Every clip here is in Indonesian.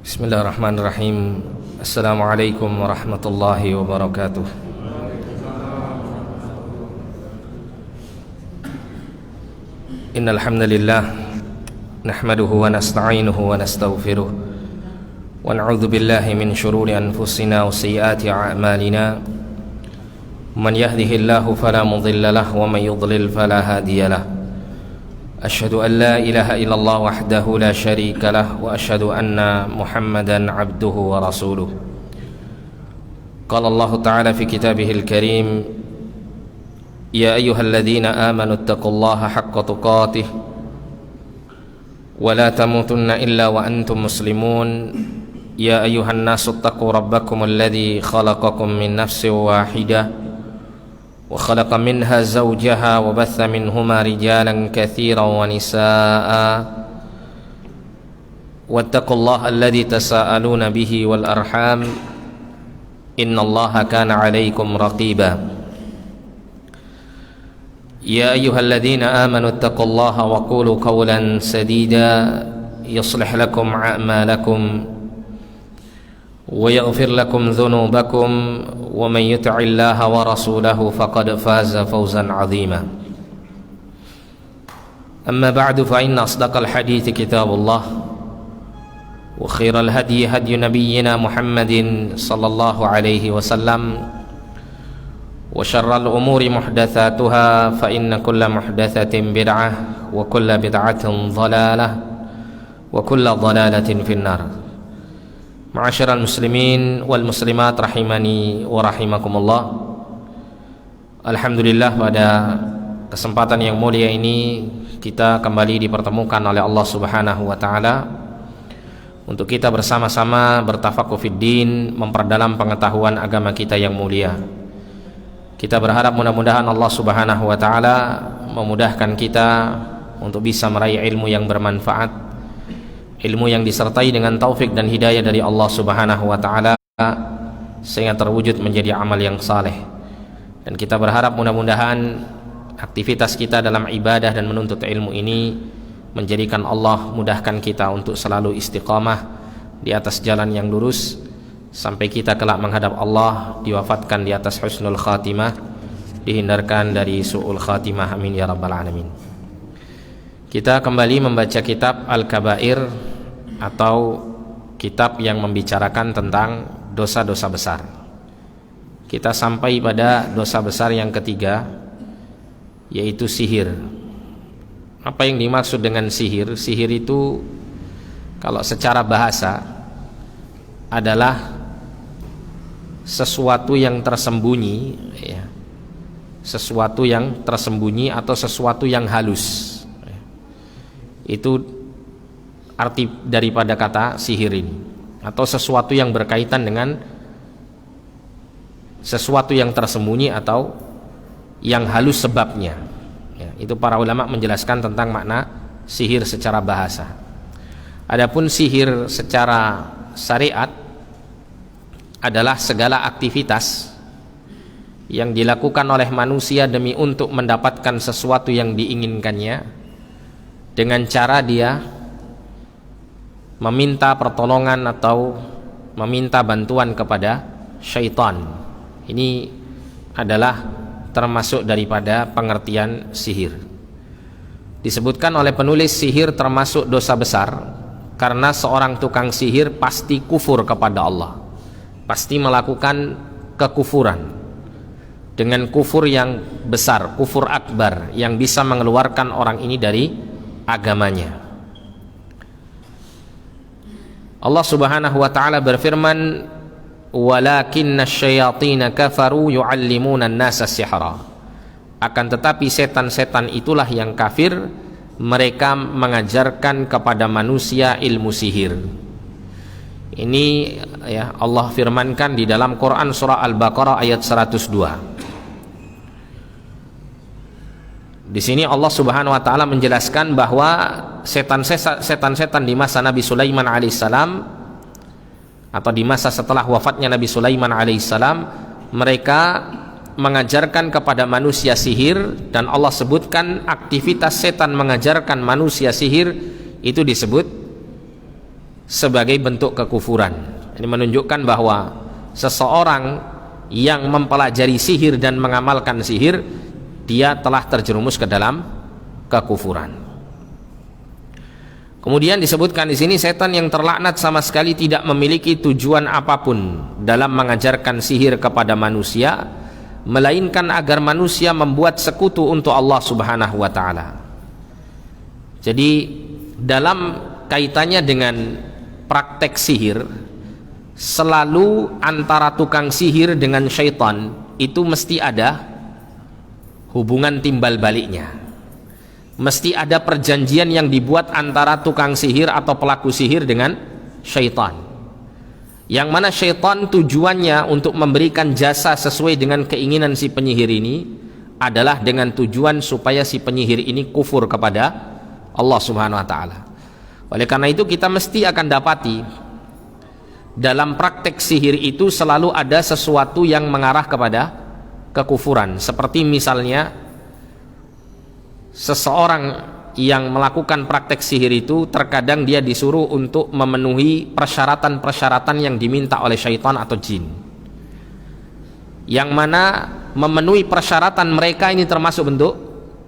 Bismillahirrahmanirrahim. Assalamualaikum warahmatullahi wabarakatuh. Innal hamdalillah nahmaduhu wa nasta'inuhu wa nastaghfiruh wa na'udzu billahi min shururi anfusina wa sayyiati a'malina. Man yahdihillahu fala mudilla lahu wa man yudlil fala hadiya lahu. Asyhadu an la ilaha illallah wahdahu la syarika lah wa asyhadu anna Muhammadan abduhu wa rasuluh. Qala Allah Ta'ala fi kitabihil karim, ya ayyuhalladzina amanu taqullaha haqqa tuqatih wa la tamutunna illa wa antum muslimun. Ya ayyuhan nasu taqu rabbakum alladzi khalaqakum min nafsin wahidah wa khalaqa minha zawjaha wa batha minhuma rijalan katsiran wa nisaa'a wattaqullaha alladzi tasaaluna bihi wal arham innallaha kana 'alaikum raqiba. Ya ayyuhalladzina amanu taqullaha wa qulu qawlan sadida yuslih lakum a'malakum wa yaghfir lakum dhunubakum wa man yuti'illaha wa rasulahu faqad faza fawzan 'azima. Amma ba'du, fa inna asdaqal hadithi kitabullah wa khairal hadyi hadyu nabiyyina Muhammadin sallallahu alaihi wasallam wa syarral umuri muhdatsatuha fa inna kulla muhdatsatin bid'ah wa kulla bid'atin dhalalah wa kulla dhalalatin finnar. Ma'asyiral muslimin wal muslimat rahimani wa rahimakumullah. Alhamdulillah, pada kesempatan yang mulia ini kita kembali dipertemukan oleh Allah Subhanahu wa taala untuk kita bersama-sama bertafaqquh fid din, memperdalam pengetahuan agama kita yang mulia. Kita berharap mudah-mudahan Allah Subhanahu wa taala memudahkan kita untuk bisa meraih ilmu yang bermanfaat, ilmu yang disertai dengan taufik dan hidayah dari Allah Subhanahu wa taala sehingga terwujud menjadi amal yang saleh. Dan kita berharap mudah-mudahan aktivitas kita dalam ibadah dan menuntut ilmu ini menjadikan Allah mudahkan kita untuk selalu istiqamah di atas jalan yang lurus sampai kita kelak menghadap Allah, diwafatkan di atas husnul khatimah, dihindarkan dari su'ul khatimah, amin ya rabbal alamin. Kita kembali membaca kitab Al-Kabair atau kitab yang membicarakan tentang dosa-dosa besar. Kita sampai pada dosa besar yang ketiga, yaitu sihir. Apa yang dimaksud dengan sihir? Sihir itu kalau secara bahasa adalah sesuatu yang tersembunyi, ya. Sesuatu yang tersembunyi atau sesuatu yang halus. Itu arti daripada kata sihir ini, atau sesuatu yang berkaitan dengan sesuatu yang tersembunyi atau yang halus sebabnya, ya, itu para ulama menjelaskan tentang makna sihir secara bahasa. Adapun sihir secara syariat adalah segala aktivitas yang dilakukan oleh manusia demi untuk mendapatkan sesuatu yang diinginkannya dengan cara dia meminta pertolongan atau meminta bantuan kepada syaitan. Ini adalah termasuk daripada pengertian sihir. Disebutkan oleh penulis, sihir termasuk dosa besar karena seorang tukang sihir pasti kufur kepada Allah, pasti melakukan kekufuran dengan kufur yang besar, kufur akbar, yang bisa mengeluarkan orang ini dari agamanya. Allah Subhanahu wa taala berfirman, walakinna syayatina kafaru yu'allimuna an-nasa sihra. Akan tetapi setan-setan itulah yang kafir, mereka mengajarkan kepada manusia ilmu sihir. Ini ya Allah firmankan di dalam Quran surah Al-Baqarah ayat 102. Di sini Allah Subhanahu wa taala menjelaskan bahwa setan-setan di masa Nabi Sulaiman alaihissalam atau di masa setelah wafatnya Nabi Sulaiman alaihissalam, mereka mengajarkan kepada manusia sihir, dan Allah sebutkan aktivitas setan mengajarkan manusia sihir itu disebut sebagai bentuk kekufuran. Ini menunjukkan bahwa seseorang yang mempelajari sihir dan mengamalkan sihir, dia telah terjerumus ke dalam kekufuran. Kemudian disebutkan di sini, setan yang terlaknat sama sekali tidak memiliki tujuan apapun dalam mengajarkan sihir kepada manusia, melainkan agar manusia membuat sekutu untuk Allah Subhanahu wa taala. Jadi dalam kaitannya dengan praktek sihir, selalu antara tukang sihir dengan syaitan itu mesti ada hubungan timbal baliknya. Mesti ada perjanjian yang dibuat antara tukang sihir atau pelaku sihir dengan syaitan, yang mana syaitan tujuannya untuk memberikan jasa sesuai dengan keinginan si penyihir ini adalah dengan tujuan supaya si penyihir ini kufur kepada Allah Subhanahu wa taala. Oleh karena itu kita mesti akan dapati dalam praktek sihir itu selalu ada sesuatu yang mengarah kepada kekufuran. Seperti misalnya seseorang yang melakukan praktek sihir itu terkadang dia disuruh untuk memenuhi persyaratan-persyaratan yang diminta oleh syaitan atau jin, yang mana memenuhi persyaratan mereka ini termasuk bentuk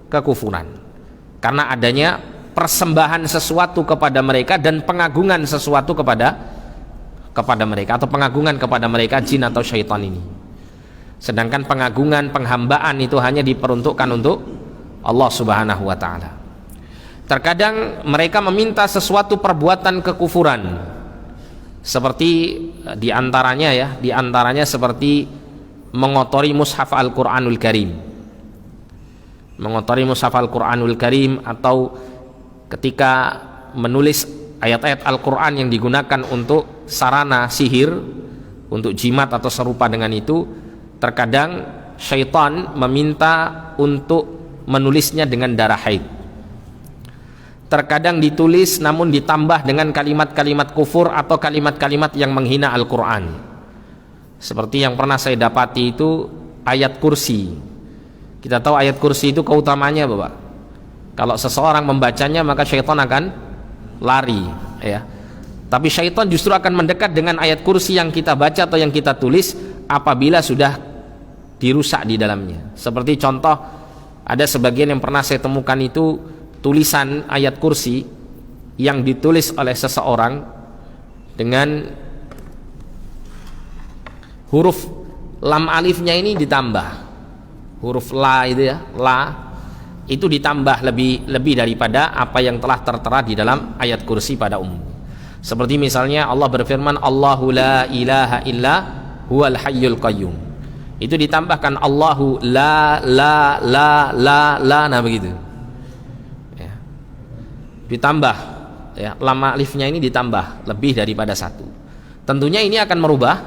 kekufuran, karena adanya persembahan sesuatu kepada mereka dan pengagungan sesuatu kepada mereka, atau pengagungan kepada mereka jin atau syaitan ini. Sedangkan pengagungan, penghambaan itu hanya diperuntukkan untuk Allah Subhanahu wa taala. Terkadang mereka meminta sesuatu perbuatan kekufuran, seperti diantaranya seperti mengotori mushaf Al-Qur'anul Karim. Mengotori mushaf Al-Qur'anul Karim, atau ketika menulis ayat-ayat Al-Qur'an yang digunakan untuk sarana sihir, untuk jimat atau serupa dengan itu, terkadang syaitan meminta untuk menulisnya dengan darah haid. Terkadang ditulis namun ditambah dengan kalimat-kalimat kufur atau kalimat-kalimat yang menghina Al-Quran. Seperti yang pernah saya dapati itu ayat kursi. Kita tahu ayat kursi itu keutamanya, Bapak. Kalau seseorang membacanya maka syaitan akan lari, ya. Tapi syaitan justru akan mendekat dengan ayat kursi yang kita baca atau yang kita tulis apabila sudah dirusak di dalamnya. Seperti contoh, ada sebagian yang pernah saya temukan itu tulisan ayat kursi yang ditulis oleh seseorang dengan huruf lam alifnya ini ditambah, huruf la itu ya, la itu ditambah lebih daripada apa yang telah tertera di dalam ayat kursi pada umum. Seperti misalnya Allah berfirman, Allahu la ilaha illa huwal hayyul qayyum, itu ditambahkan Allahu la, nah begitu ya. Ditambah ya, lam alifnya ini ditambah lebih daripada satu. Tentunya ini akan merubah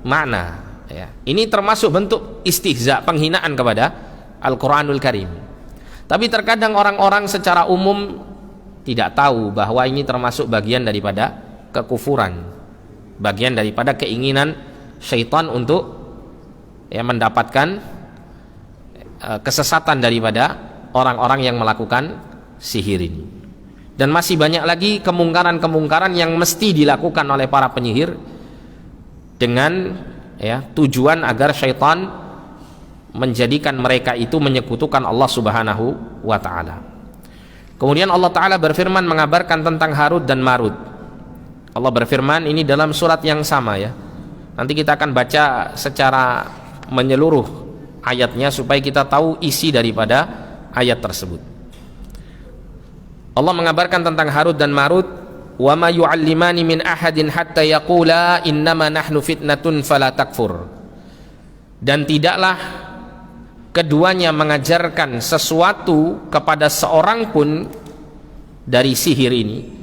makna ya. Ini termasuk bentuk istihza, penghinaan kepada Al-Quranul Karim. Tapi terkadang orang-orang secara umum tidak tahu bahwa ini termasuk bagian daripada kekufuran, bagian daripada keinginan syaitan untuk mendapatkan kesesatan daripada orang-orang yang melakukan sihir ini. Dan masih banyak lagi kemungkaran-kemungkaran yang mesti dilakukan oleh para penyihir dengan tujuan agar syaitan menjadikan mereka itu menyekutukan Allah Subhanahu wa taala. Kemudian Allah taala berfirman mengabarkan tentang Harut dan Marut. Allah berfirman ini dalam surat yang sama ya. Nanti kita akan baca secara menyeluruh ayatnya supaya kita tahu isi daripada ayat tersebut. Allah mengabarkan tentang Harut dan Marut, wa ma yu'allimani min ahadin hatta yaqula innama nahnu fitnatun fala takfur. Dan tidaklah keduanya mengajarkan sesuatu kepada seorang pun dari sihir ini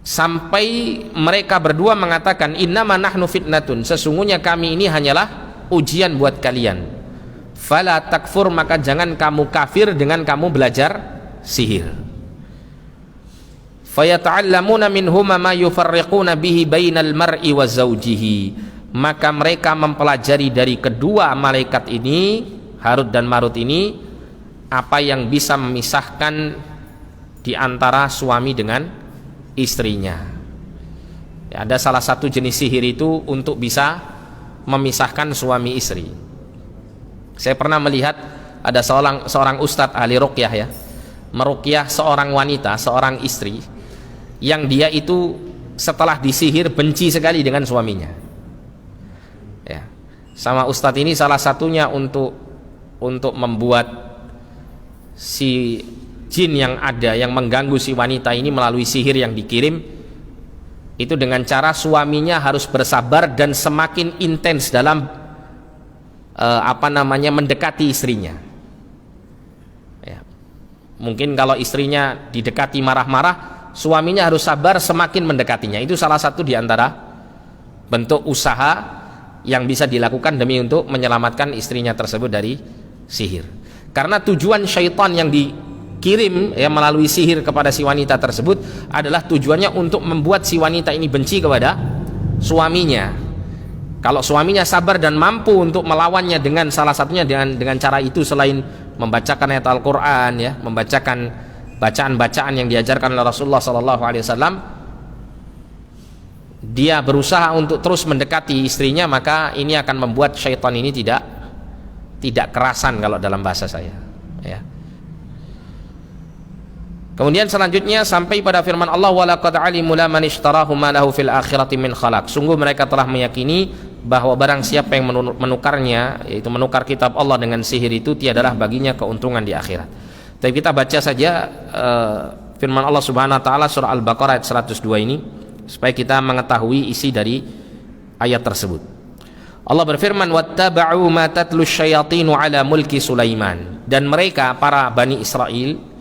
sampai mereka berdua mengatakan innama nahnu fitnatun, sesungguhnya kami ini hanyalah ujian buat kalian. Fala takfur, maka jangan kamu kafir dengan kamu belajar sihir. Fayata'allamuna minhuma ma yufarriquna bihi bainal mar'i wa zawjihi, maka mereka mempelajari dari kedua malaikat ini, Harut dan Marut ini, apa yang bisa memisahkan di antara suami dengan istrinya. Ya, ada salah satu jenis sihir itu untuk bisa memisahkan suami istri. Saya pernah melihat ada seorang ustadz ahli ruqyah ya, meruqyah seorang wanita, seorang istri yang dia itu setelah disihir benci sekali dengan suaminya. Ya. Sama ustadz ini salah satunya untuk membuat si jin yang ada yang mengganggu si wanita ini melalui sihir yang dikirim itu dengan cara suaminya harus bersabar dan semakin intens dalam mendekati istrinya. Ya. Mungkin kalau istrinya didekati marah-marah, suaminya harus sabar semakin mendekatinya. Itu salah satu di antara bentuk usaha yang bisa dilakukan demi untuk menyelamatkan istrinya tersebut dari sihir. Karena tujuan syaitan yang dikirim ya melalui sihir kepada si wanita tersebut adalah tujuannya untuk membuat si wanita ini benci kepada suaminya. Kalau suaminya sabar dan mampu untuk melawannya dengan salah satunya dengan cara itu, selain membacakan ayat Al-Quran ya, membacakan bacaan-bacaan yang diajarkan oleh Rasulullah SAW, dia berusaha untuk terus mendekati istrinya, maka ini akan membuat syaitan ini tidak kerasan kalau dalam bahasa saya ya. Kemudian selanjutnya sampai pada firman Allah, walaqad alimu laman ishtarahu ma lahu fil akhirati min khalaq. Sungguh mereka telah meyakini bahwa barang siapa yang menukarnya, yaitu menukar kitab Allah dengan sihir, itu tiadalah baginya keuntungan di akhirat. Tapi kita baca saja firman Allah Subhanahu wa taala surah Al-Baqarah ayat 102 ini supaya kita mengetahui isi dari ayat tersebut. Allah berfirman, wattaba'u ma tatlu syayatinu ala mulki Sulaiman. Dan mereka para Bani Israel.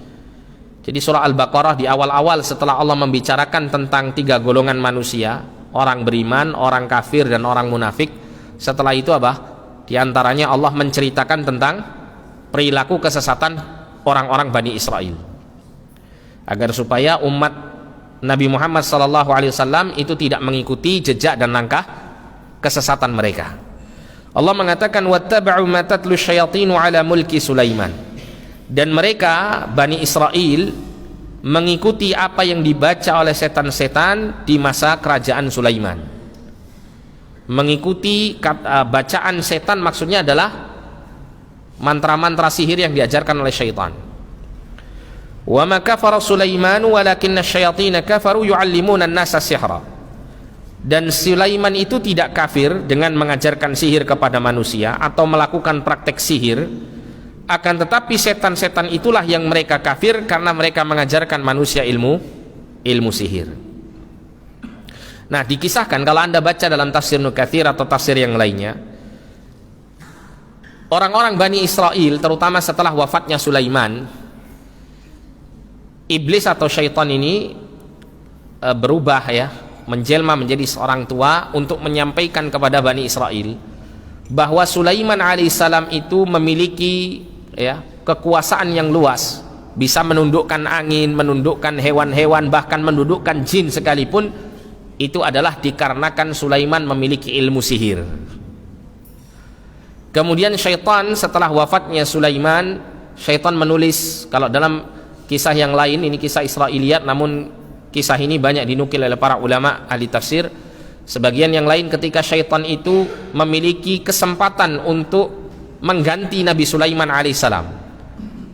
Jadi surah Al-Baqarah di awal-awal setelah Allah membicarakan tentang 3 golongan manusia, orang beriman, orang kafir, dan orang munafik. Setelah itu apa? Di antaranya Allah menceritakan tentang perilaku kesesatan orang-orang Bani Israel, agar supaya umat Nabi Muhammad SAW itu tidak mengikuti jejak dan langkah kesesatan mereka. Allah mengatakan, wattaba'u ma tatlu syayatinu ala mulki Sulaiman. Dan mereka Bani Israel mengikuti apa yang dibaca oleh setan-setan di masa kerajaan Sulaiman. Mengikuti bacaan setan maksudnya adalah mantra-mantra sihir yang diajarkan oleh syaitan. Wa ma kafara Sulaiman walakinna syayatin kafaru yu'allimuna an-nasa sihra. Dan Sulaiman itu tidak kafir dengan mengajarkan sihir kepada manusia atau melakukan praktek sihir. Akan tetapi setan-setan itulah yang mereka kafir karena mereka mengajarkan manusia ilmu sihir. Nah, dikisahkan kalau Anda baca dalam tafsir Ibnu Katsir atau tafsir yang lainnya, orang-orang Bani Israel terutama setelah wafatnya Sulaiman, iblis atau syaitan ini berubah ya, menjelma menjadi seorang tua untuk menyampaikan kepada Bani Israel bahwa Sulaiman alaihissalam itu memiliki ya kekuasaan yang luas, bisa menundukkan angin, menundukkan hewan-hewan, bahkan menundukkan jin sekalipun. Itu adalah dikarenakan Sulaiman memiliki ilmu sihir. Kemudian syaitan setelah wafatnya Sulaiman, syaitan menulis, kalau dalam kisah yang lain, ini kisah Israiliyat, namun kisah ini banyak dinukil oleh para ulama ahli tafsir. Sebagian yang lain ketika syaitan itu memiliki kesempatan untuk mengganti Nabi Sulaiman alaihissalam.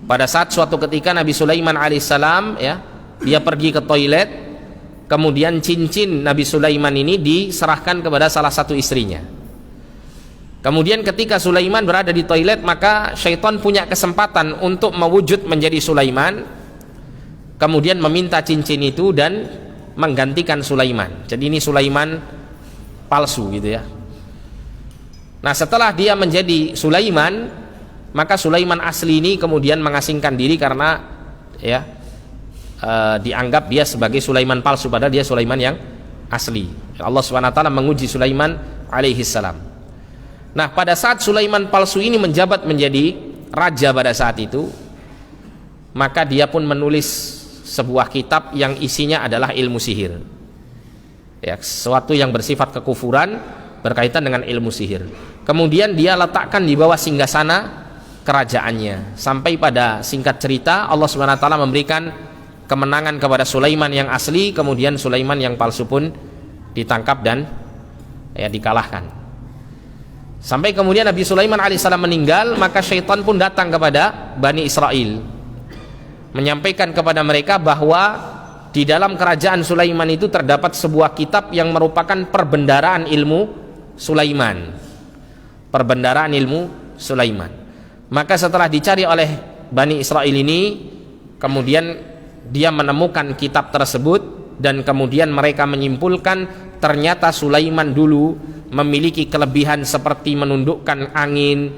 Pada saat suatu ketika Nabi Sulaiman alaihissalam ya, dia pergi ke toilet, kemudian cincin Nabi Sulaiman ini diserahkan kepada salah satu istrinya. Kemudian ketika Sulaiman berada di toilet, maka syaitan punya kesempatan untuk mewujud menjadi Sulaiman, kemudian meminta cincin itu dan menggantikan Sulaiman. Jadi ini Sulaiman palsu gitu ya. Nah, setelah dia menjadi Sulaiman, maka Sulaiman asli ini kemudian mengasingkan diri karena ya dianggap dia sebagai Sulaiman palsu, padahal dia Sulaiman yang asli. Allah Subhanahu wa taala menguji Sulaiman alaihissalam. Nah, pada saat Sulaiman palsu ini menjabat menjadi raja pada saat itu, maka dia pun menulis sebuah kitab yang isinya adalah ilmu sihir. Ya, sesuatu yang bersifat kekufuran berkaitan dengan ilmu sihir. Kemudian dia letakkan di bawah singgasana kerajaannya, sampai pada singkat cerita Allah Subhanahu wa taala memberikan kemenangan kepada Sulaiman yang asli, kemudian Sulaiman yang palsu pun ditangkap dan dikalahkan. Sampai kemudian Nabi Sulaiman alaihissalam meninggal, maka syaitan pun datang kepada Bani Israel, menyampaikan kepada mereka bahwa di dalam kerajaan Sulaiman itu terdapat sebuah kitab yang merupakan perbendaharaan ilmu Sulaiman. Perbendaharaan ilmu Sulaiman. Maka setelah dicari oleh Bani Israel ini, kemudian dia menemukan kitab tersebut, dan kemudian mereka menyimpulkan ternyata Sulaiman dulu memiliki kelebihan seperti menundukkan angin,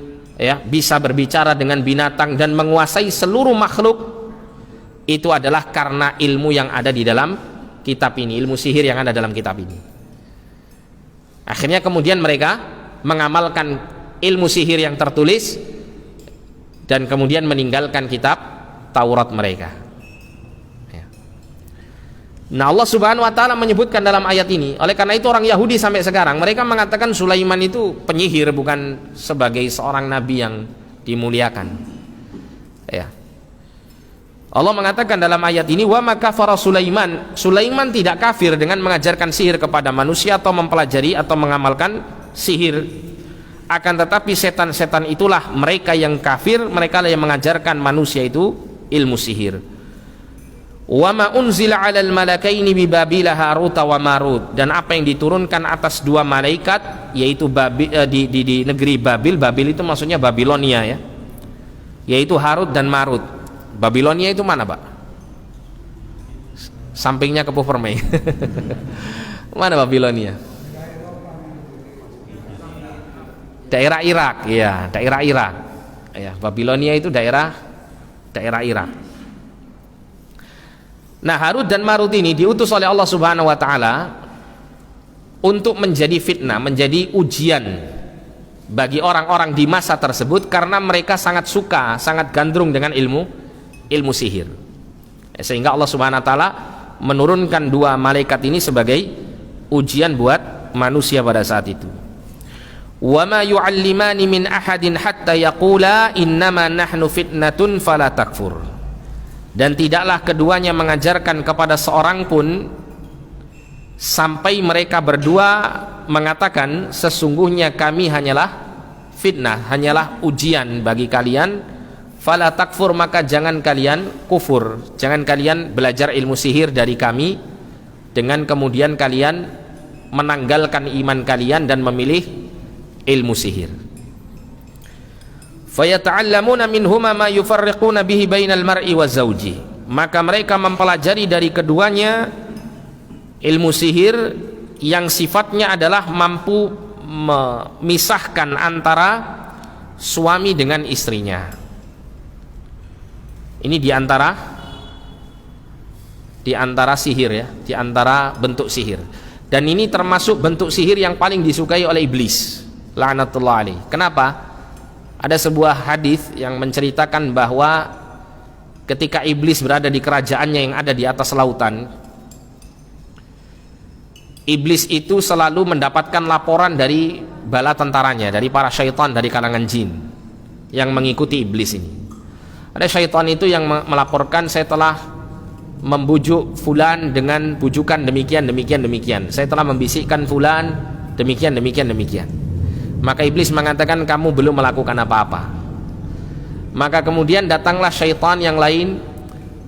bisa berbicara dengan binatang dan menguasai seluruh makhluk. Itu adalah karena ilmu yang ada di dalam kitab ini, ilmu sihir yang ada dalam kitab ini. Akhirnya kemudian mereka mengamalkan ilmu sihir yang tertulis dan kemudian meninggalkan kitab Taurat mereka. Nah, Allah Subhanahu wa taala menyebutkan dalam ayat ini, oleh karena itu orang Yahudi sampai sekarang mereka mengatakan Sulaiman itu penyihir, bukan sebagai seorang nabi yang dimuliakan. Allah mengatakan dalam ayat ini, wa ma kafara Sulaiman, Sulaiman tidak kafir dengan mengajarkan sihir kepada manusia atau mempelajari atau mengamalkan sihir. Akan tetapi setan-setan itulah mereka yang kafir, mereka yang mengajarkan manusia itu ilmu sihir. Wa ma unzila 'alal malakaini bi Babila Harut wa Marut, dan apa yang diturunkan atas dua malaikat yaitu di negeri Babil. Babil itu maksudnya Babilonia, yaitu Harut dan Marut. Babilonia itu mana, Pak? Sampingnya ke Puvermey. Mana Babilonia? Daerah Irak, ya, daerah Irak. Ya, Babilonia itu daerah Irak. Nah, Harut dan Marut ini diutus oleh Allah Subhanahu wa taala untuk menjadi fitnah, menjadi ujian bagi orang-orang di masa tersebut, karena mereka sangat suka, sangat gandrung dengan ilmu sihir. Sehingga Allah Subhanahu wa taala menurunkan dua malaikat ini sebagai ujian buat manusia pada saat itu. Wa ma yu'allimani min ahadin hatta yaqula innama nahnu fitnatun fala takfur. Dan tidaklah keduanya mengajarkan kepada seorang pun sampai mereka berdua mengatakan sesungguhnya kami hanyalah fitnah, hanyalah ujian bagi kalian. Fala takfur, maka jangan kalian kufur, jangan kalian belajar ilmu sihir dari kami dengan kemudian kalian menanggalkan iman kalian dan memilih ilmu sihir. Fayata'allamuna minhuma ma yufarriquna bihi bainal mar'i wa zawji, maka mereka mempelajari dari keduanya ilmu sihir yang sifatnya adalah mampu memisahkan antara suami dengan istrinya. Ini diantara sihir, diantara bentuk sihir, dan ini termasuk bentuk sihir yang paling disukai oleh iblis laknatullah alaih. Kenapa? Ada sebuah hadis yang menceritakan bahwa ketika iblis berada di kerajaannya yang ada di atas lautan, iblis itu selalu mendapatkan laporan dari bala tentaranya, dari para syaitan dari kalangan jin yang mengikuti iblis ini. Ada syaitan itu yang melaporkan, saya telah membujuk fulan dengan bujukan demikian. Saya telah membisikkan fulan demikian. Maka iblis mengatakan kamu belum melakukan apa-apa. Maka kemudian datanglah syaitan yang lain,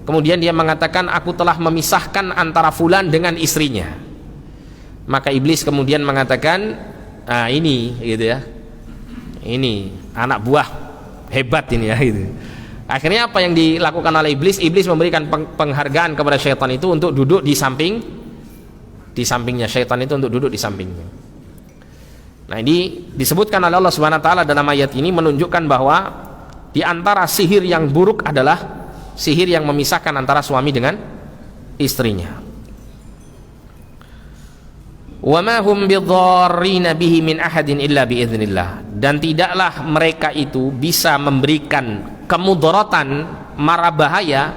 kemudian dia mengatakan aku telah memisahkan antara fulan dengan istrinya. Maka iblis kemudian mengatakan, ini gitu ya, ini anak buah hebat ini ya gitu. Akhirnya apa yang dilakukan oleh iblis? Iblis memberikan penghargaan kepada syaitan itu untuk duduk di sampingnya. Syaitan itu untuk duduk di sampingnya. Nah, ini disebutkan oleh Allah Subhanahu wa taala dalam ayat ini, menunjukkan bahwa di antara sihir yang buruk adalah sihir yang memisahkan antara suami dengan istrinya. Wa ma hum bidharrina bihi min ahadin illa biiznillah, dan tidaklah mereka itu bisa memberikan kemudaratan, mara bahaya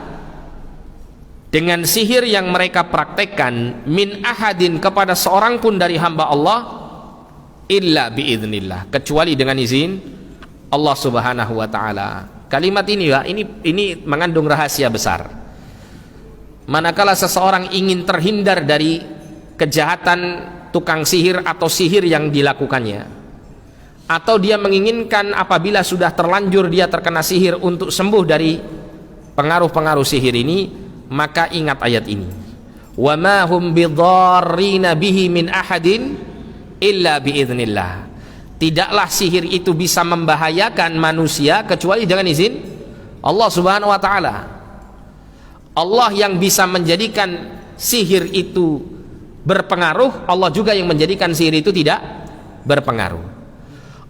dengan sihir yang mereka praktekkan min ahadin kepada seorang pun dari hamba Allah illa biiznillah, kecuali dengan izin Allah Subhanahu wa taala. Kalimat ini ya, ini mengandung rahasia besar. manakala seseorang ingin terhindar dari kejahatan tukang sihir atau sihir yang dilakukannya, atau dia menginginkan apabila sudah terlanjur dia terkena sihir untuk sembuh dari pengaruh-pengaruh sihir ini, maka ingat ayat ini, wa ma hum bidarrina bihi min ahadin illa biiznillah. Tidaklah sihir itu bisa membahayakan manusia kecuali dengan izin Allah Subhanahu wa taala. Allah yang bisa menjadikan sihir itu berpengaruh, Allah juga yang menjadikan sihir itu tidak berpengaruh.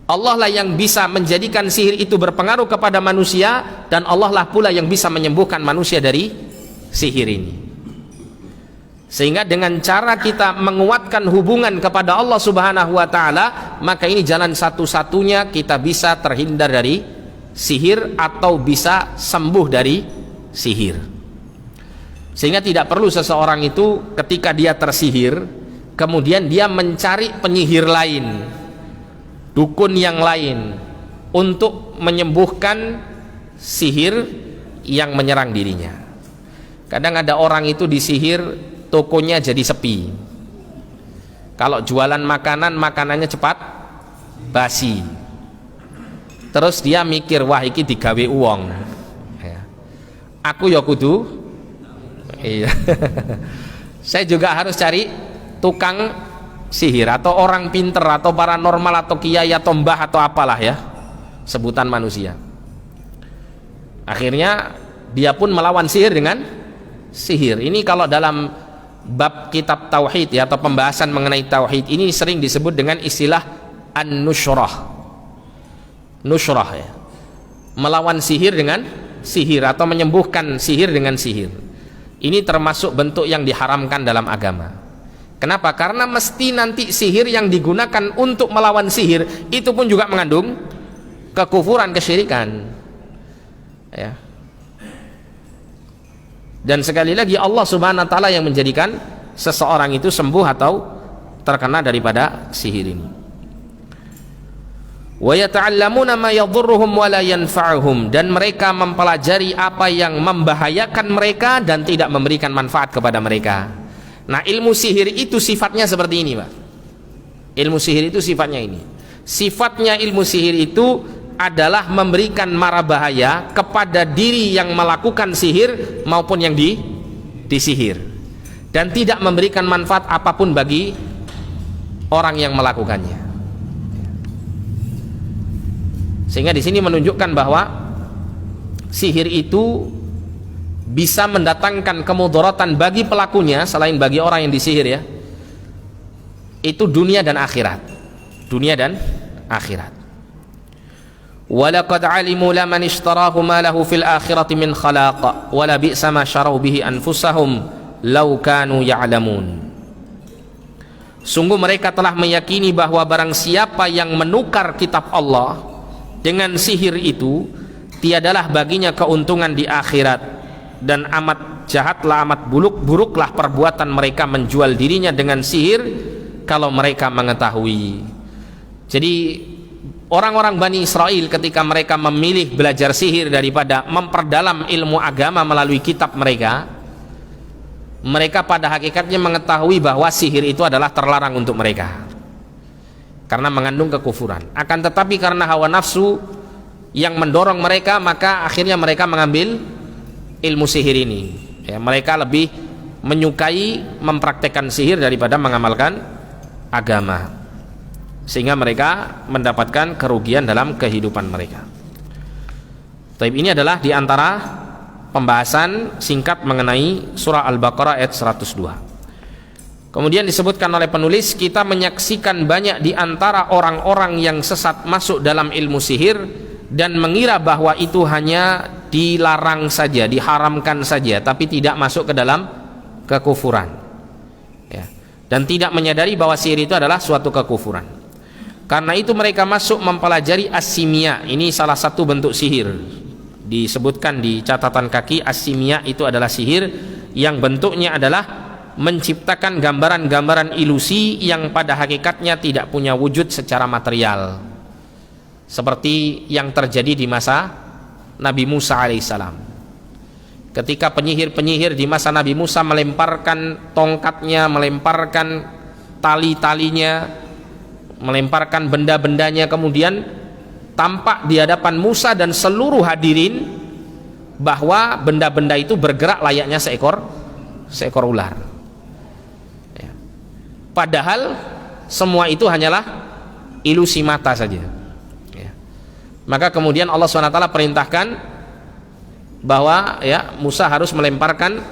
Allah lah yang bisa menjadikan sihir itu berpengaruh kepada manusia, dan Allah lah pula yang bisa menyembuhkan manusia dari sihir ini. Sehingga dengan cara kita menguatkan hubungan kepada Allah Subhanahu wa taala, maka ini jalan satu-satunya kita bisa terhindar dari sihir atau bisa sembuh dari sihir. Sehingga tidak perlu seseorang itu ketika dia tersihir kemudian dia mencari penyihir lain, dukun yang lain untuk menyembuhkan sihir yang menyerang dirinya. Kadang ada orang itu disihir, tokonya jadi sepi. Kalau jualan makanan, makanannya cepat basi. Terus dia mikir, wah iki digawe uang. Aku ya kudu, iya. Saya juga harus cari tukang sihir atau orang pinter atau paranormal atau kiai atau mbah atau apalah ya, sebutan manusia. Akhirnya dia pun melawan sihir dengan sihir. Ini kalau dalam bab kitab tauhid ya, atau pembahasan mengenai tauhid ini sering disebut dengan istilah an-nushrah. Nushrah ya, melawan sihir dengan sihir atau menyembuhkan sihir dengan sihir. Ini termasuk bentuk yang diharamkan dalam agama. Kenapa? Karena mesti nanti sihir yang digunakan untuk melawan sihir itu pun juga mengandung kekufuran, kesyirikan ya. Dan sekali lagi Allah Subhanahu wa taala yang menjadikan seseorang itu sembuh atau terkena daripada sihir ini. Wa yata'allamuna ma yadhurruhum wa la yanfa'uhum, dan mereka mempelajari apa yang membahayakan mereka dan tidak memberikan manfaat kepada mereka. Nah, ilmu sihir itu sifatnya seperti ini, Pak. Ilmu sihir itu sifatnya ini. Sifatnya ilmu sihir itu adalah memberikan mara bahaya kepada diri yang melakukan sihir maupun yang disihir, dan tidak memberikan manfaat apapun bagi orang yang melakukannya. Sehingga di sini menunjukkan bahwa sihir itu bisa mendatangkan kemudaratan bagi pelakunya selain bagi orang yang disihir ya. Itu dunia dan akhirat. Dunia dan akhirat. وَلَقَدْ عَلِمُوا لَمَنِ اشْتَرَاهُ مَا لَهُ فِي الْآخِرَةِ مِنْ خَلَاقٍ وَلَبِئْسَ مَا شَرَوْا بِهِ أَنفُسَهُمْ لَوْ كَانُوا يَعْلَمُونَ. Sungguh mereka telah meyakini bahwa barang siapa yang menukar kitab Allah dengan sihir itu, tiadalah baginya keuntungan di akhirat, dan amat jahatlah, amat buruklah perbuatan mereka menjual dirinya dengan sihir kalau mereka mengetahui. Jadi orang-orang Bani Israel ketika mereka memilih belajar sihir daripada memperdalam ilmu agama melalui kitab mereka, mereka pada hakikatnya mengetahui bahwa sihir itu adalah terlarang untuk mereka karena mengandung kekufuran. Akan tetapi karena hawa nafsu yang mendorong mereka, maka akhirnya mereka mengambil ilmu sihir ini ya. Mereka lebih menyukai mempraktekkan sihir daripada mengamalkan agama, sehingga mereka mendapatkan kerugian dalam kehidupan mereka. Tapi ini adalah diantara pembahasan singkat mengenai surah Al-Baqarah ayat 102. Kemudian disebutkan oleh penulis, kita menyaksikan banyak diantara orang-orang yang sesat masuk dalam ilmu sihir dan mengira bahwa itu hanya dilarang saja, diharamkan saja, tapi tidak masuk ke dalam kekufuran ya. Dan tidak menyadari bahwa sihir itu adalah suatu kekufuran. Karena itu mereka masuk mempelajari as-simya. Ini salah satu bentuk sihir. Disebutkan di catatan kaki, as-simya itu adalah sihir yang bentuknya adalah menciptakan gambaran-gambaran ilusi yang pada hakikatnya tidak punya wujud secara material, seperti yang terjadi di masa Nabi Musa alaihissalam. ketika penyihir-penyihir di masa Nabi Musa melemparkan tongkatnya, melemparkan tali-talinya, melemparkan benda-bendanya, kemudian tampak di hadapan Musa dan seluruh hadirin bahwa benda-benda itu bergerak layaknya seekor ular. Ya. Padahal semua itu hanyalah ilusi mata saja. Ya. Maka kemudian Allah SWT perintahkan bahwa ya Musa harus melemparkan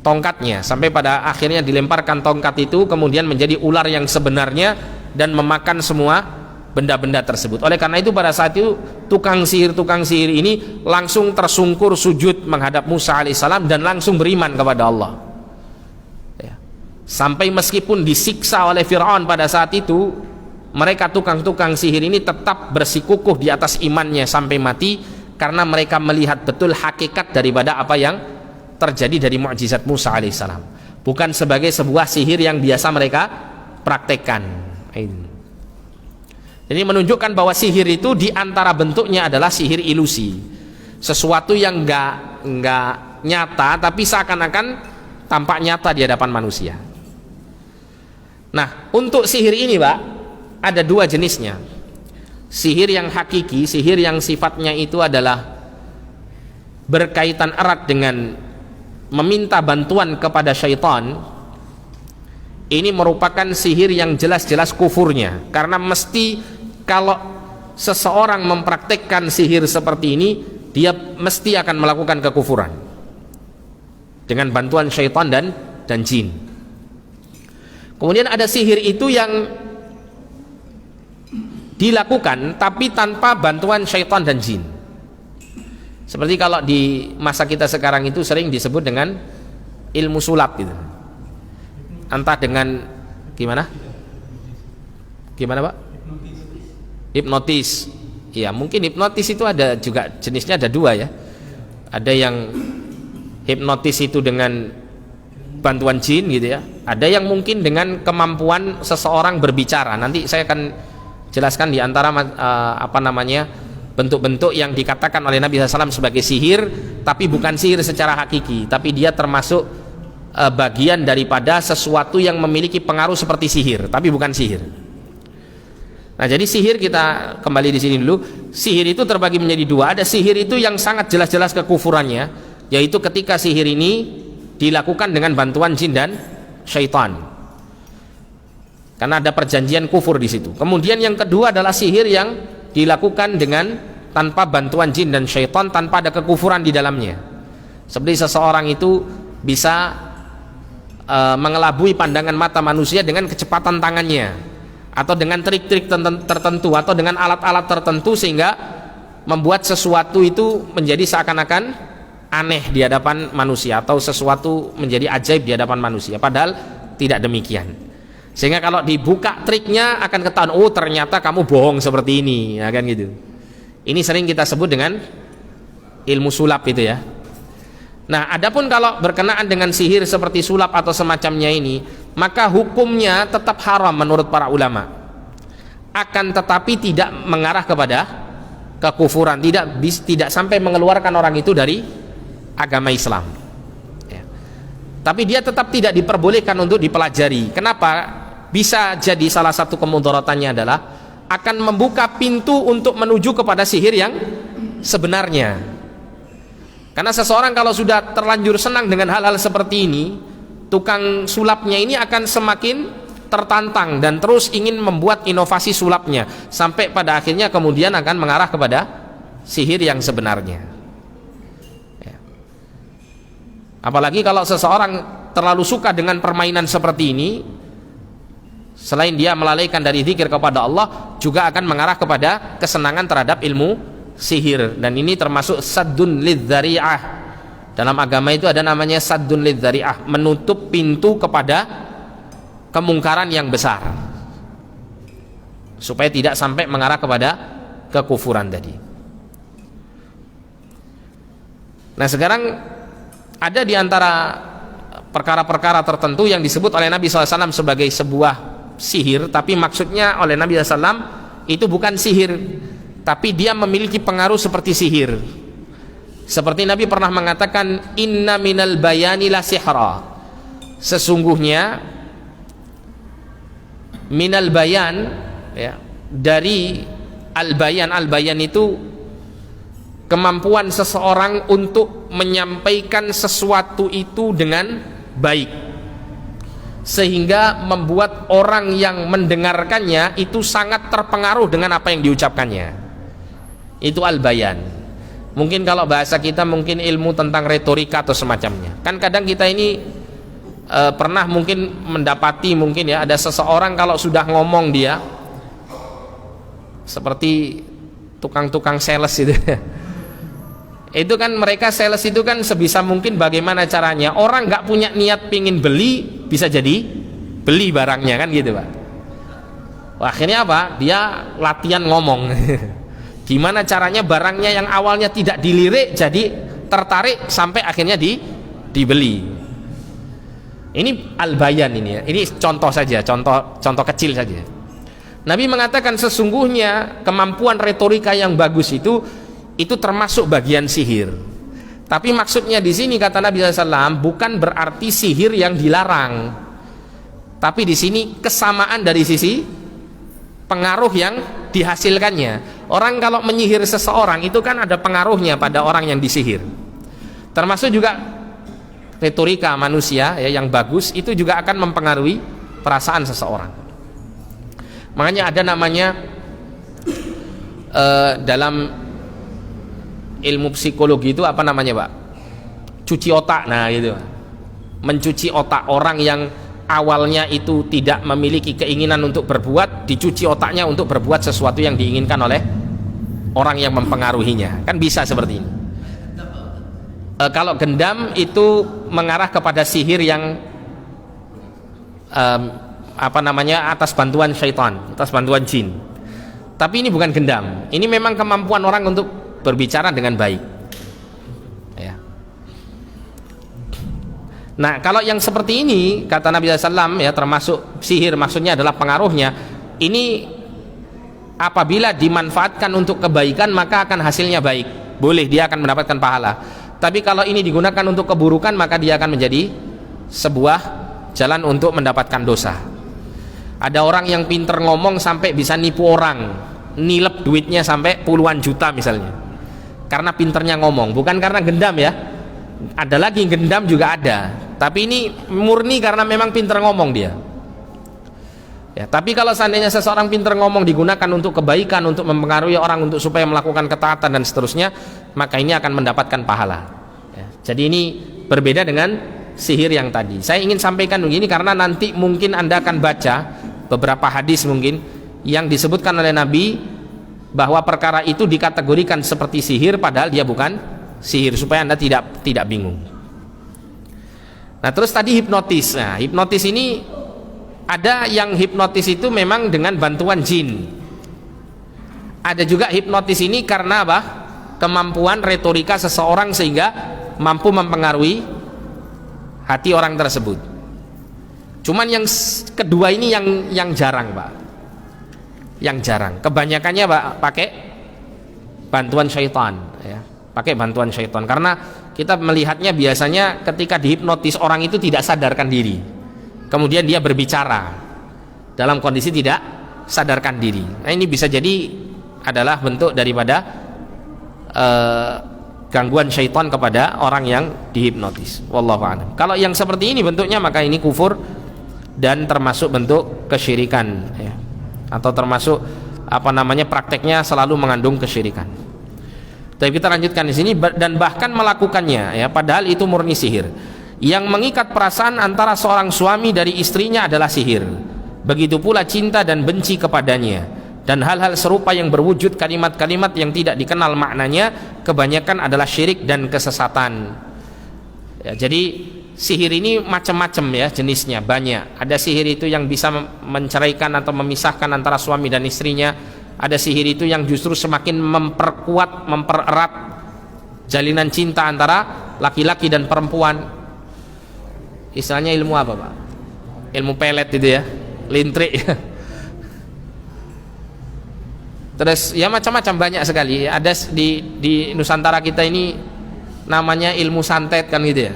tongkatnya, sampai pada akhirnya dilemparkan tongkat itu kemudian menjadi ular yang sebenarnya dan memakan semua benda-benda tersebut. Oleh karena itu pada saat itu tukang sihir ini langsung tersungkur sujud menghadap Musa alaihissalam dan langsung beriman kepada Allah ya. Sampai meskipun disiksa oleh Fir'aun pada saat itu, mereka tukang-tukang sihir ini tetap bersikukuh di atas imannya sampai mati, karena mereka melihat betul hakikat daripada apa yang terjadi dari mukjizat Musa alaihissalam, bukan sebagai sebuah sihir yang biasa mereka praktekkan. Jadi menunjukkan bahwa sihir itu diantara bentuknya adalah sihir ilusi, sesuatu yang enggak nyata tapi seakan-akan tampak nyata di hadapan manusia. Nah, untuk sihir ini Pak, ada dua jenisnya. Sihir yang hakiki, sihir yang sifatnya itu adalah berkaitan erat dengan meminta bantuan kepada syaitan. Ini merupakan sihir yang jelas-jelas kufurnya, karena mesti kalau seseorang mempraktekkan sihir seperti ini, dia mesti akan melakukan kekufuran dengan bantuan syaitan dan jin. Kemudian ada sihir itu yang dilakukan tapi tanpa bantuan syaitan dan jin. Seperti kalau di masa kita sekarang itu sering disebut dengan ilmu sulap gitu. Entah dengan gimana Pak? Hipnotis. Ya, mungkin hipnotis itu ada juga jenisnya, ada dua ya. Ada yang hipnotis itu dengan bantuan jin gitu ya. Ada yang mungkin dengan kemampuan seseorang berbicara. Nanti saya akan jelaskan di antara bentuk-bentuk yang dikatakan oleh Nabi SAW sebagai sihir, tapi bukan sihir secara hakiki, tapi dia termasuk bagian daripada sesuatu yang memiliki pengaruh seperti sihir, tapi bukan sihir. Nah, jadi sihir, kita kembali di sini dulu. Sihir itu terbagi menjadi dua. Ada sihir itu yang sangat jelas-jelas kekufurannya, yaitu ketika sihir ini dilakukan dengan bantuan jin dan syaitan, karena ada perjanjian kufur di situ. Kemudian yang kedua adalah sihir yang dilakukan dengan tanpa bantuan jin dan syaitan, tanpa ada kekufuran di dalamnya. Seperti seseorang itu bisa mengelabui pandangan mata manusia dengan kecepatan tangannya, atau dengan trik-trik tertentu, atau dengan alat-alat tertentu, sehingga membuat sesuatu itu menjadi seakan-akan aneh di hadapan manusia, atau sesuatu menjadi ajaib di hadapan manusia, padahal tidak demikian. Sehingga kalau dibuka triknya akan ketahuan, oh ternyata kamu bohong seperti ini, ya kan gitu. Ini sering kita sebut dengan ilmu sulap itu ya. Nah, adapun kalau berkenaan dengan sihir seperti sulap atau semacamnya ini, maka hukumnya tetap haram menurut para ulama. Akan tetapi tidak mengarah kepada kekufuran, tidak sampai mengeluarkan orang itu dari agama Islam. Ya. Tapi dia tetap tidak diperbolehkan untuk dipelajari. Kenapa? Bisa jadi salah satu kemudaratannya adalah akan membuka pintu untuk menuju kepada sihir yang sebenarnya. Karena seseorang kalau sudah terlanjur senang dengan hal-hal seperti ini, tukang sulapnya ini akan semakin tertantang dan terus ingin membuat inovasi sulapnya, sampai pada akhirnya kemudian akan mengarah kepada sihir yang sebenarnya. Ya. Apalagi kalau seseorang terlalu suka dengan permainan seperti ini, selain dia melalaikan dari zikir kepada Allah, juga akan mengarah kepada kesenangan terhadap ilmu sihir. Dan ini termasuk saddun lidzari'ah. Dalam agama itu ada namanya saddun lidzari'ah, menutup pintu kepada kemungkaran yang besar, supaya tidak sampai mengarah kepada kekufuran tadi. Nah, sekarang ada di antara perkara-perkara tertentu yang disebut oleh Nabi SAW sebagai sebuah sihir, tapi maksudnya oleh Nabi SAW itu bukan sihir, tapi dia memiliki pengaruh seperti sihir. Seperti Nabi pernah mengatakan, inna minal bayani la sihra, sesungguhnya minal bayan, ya, dari al-bayan. Al-bayan itu kemampuan seseorang untuk menyampaikan sesuatu itu dengan baik, sehingga membuat orang yang mendengarkannya itu sangat terpengaruh dengan apa yang diucapkannya. Itu al-bayan. Mungkin kalau bahasa kita mungkin ilmu tentang retorika atau semacamnya. Kan kadang kita ini pernah mungkin mendapati, mungkin ya, ada seseorang kalau sudah ngomong dia seperti tukang-tukang sales itu. Itu kan mereka sales itu kan sebisa mungkin bagaimana caranya orang nggak punya niat pingin beli bisa jadi beli barangnya, kan gitu Pak. Wah, akhirnya apa? Dia latihan ngomong. Gimana caranya barangnya yang awalnya tidak dilirik jadi tertarik sampai akhirnya dibeli. Ini al-bayan ini ya. Ini contoh saja, contoh kecil saja. Nabi mengatakan sesungguhnya kemampuan retorika yang bagus itu termasuk bagian sihir. Tapi maksudnya di sini kata Nabi SAW bukan berarti sihir yang dilarang. Tapi di sini kesamaan dari sisi pengaruh yang dihasilkannya. Orang kalau menyihir seseorang itu kan ada pengaruhnya pada orang yang disihir. Termasuk juga retorika manusia ya, yang bagus itu juga akan mempengaruhi perasaan seseorang. Makanya ada namanya dalam ilmu psikologi itu apa namanya Pak? Cuci otak. Nah gitu, mencuci otak orang yang awalnya itu tidak memiliki keinginan untuk berbuat, dicuci otaknya untuk berbuat sesuatu yang diinginkan oleh orang yang mempengaruhinya. Kan bisa seperti ini. Kalau gendam itu mengarah kepada sihir yang atas bantuan syaitan, atas bantuan jin. Tapi ini bukan gendam. Ini memang kemampuan orang untuk berbicara dengan baik. Ya. Nah, kalau yang seperti ini kata Nabi SAW ya, termasuk sihir, maksudnya adalah pengaruhnya. Ini apabila dimanfaatkan untuk kebaikan maka akan hasilnya baik. Boleh, dia akan mendapatkan pahala. Tapi kalau ini digunakan untuk keburukan maka dia akan menjadi sebuah jalan untuk mendapatkan dosa. Ada orang yang pinter ngomong sampai bisa nipu orang, nilep duitnya sampai puluhan juta misalnya, karena pinternya ngomong, bukan karena gendam ya. Ada lagi gendam juga ada, tapi ini murni karena memang pinter ngomong dia ya. Tapi kalau seandainya seseorang pinter ngomong digunakan untuk kebaikan, untuk mempengaruhi orang untuk supaya melakukan ketaatan dan seterusnya, maka ini akan mendapatkan pahala ya. Jadi ini berbeda dengan sihir yang tadi. Saya ingin sampaikan begini karena nanti mungkin Anda akan baca beberapa hadis mungkin yang disebutkan oleh Nabi bahwa perkara itu dikategorikan seperti sihir padahal dia bukan sihir, supaya Anda tidak bingung. Nah, terus tadi hipnotis. Nah, hipnotis ini ada yang hipnotis itu memang dengan bantuan jin. Ada juga hipnotis ini karena apa? Kemampuan retorika seseorang sehingga mampu mempengaruhi hati orang tersebut. Cuman yang kedua ini yang jarang Pak. Yang jarang. Kebanyakannya Pak pakai bantuan syaitan ya. Pakai bantuan syaitan karena kita melihatnya biasanya ketika dihipnotis orang itu tidak sadarkan diri. Kemudian dia berbicara dalam kondisi tidak sadarkan diri. Nah, ini bisa jadi adalah bentuk daripada gangguan syaitan kepada orang yang dihipnotis. Wallahu a'lam. Kalau yang seperti ini bentuknya maka ini kufur dan termasuk bentuk kesyirikan ya. Atau termasuk prakteknya selalu mengandung kesyirikan. Tapi kita lanjutkan di sini, dan bahkan melakukannya ya padahal itu murni sihir. Yang mengikat perasaan antara seorang suami dari istrinya adalah sihir. Begitu pula cinta dan benci kepadanya, dan hal-hal serupa yang berwujud kalimat-kalimat yang tidak dikenal maknanya, kebanyakan adalah syirik dan kesesatan ya. Jadi sihir ini macam-macam ya jenisnya, banyak. Ada sihir itu yang bisa menceraikan atau memisahkan antara suami dan istrinya. Ada sihir itu yang justru semakin memperkuat, mempererat jalinan cinta antara laki-laki dan perempuan. Istilahnya ilmu apa Pak? Ilmu pelet itu ya, lintrik. Terus ya macam-macam, banyak sekali. Ada di Nusantara kita ini namanya ilmu santet kan gitu ya,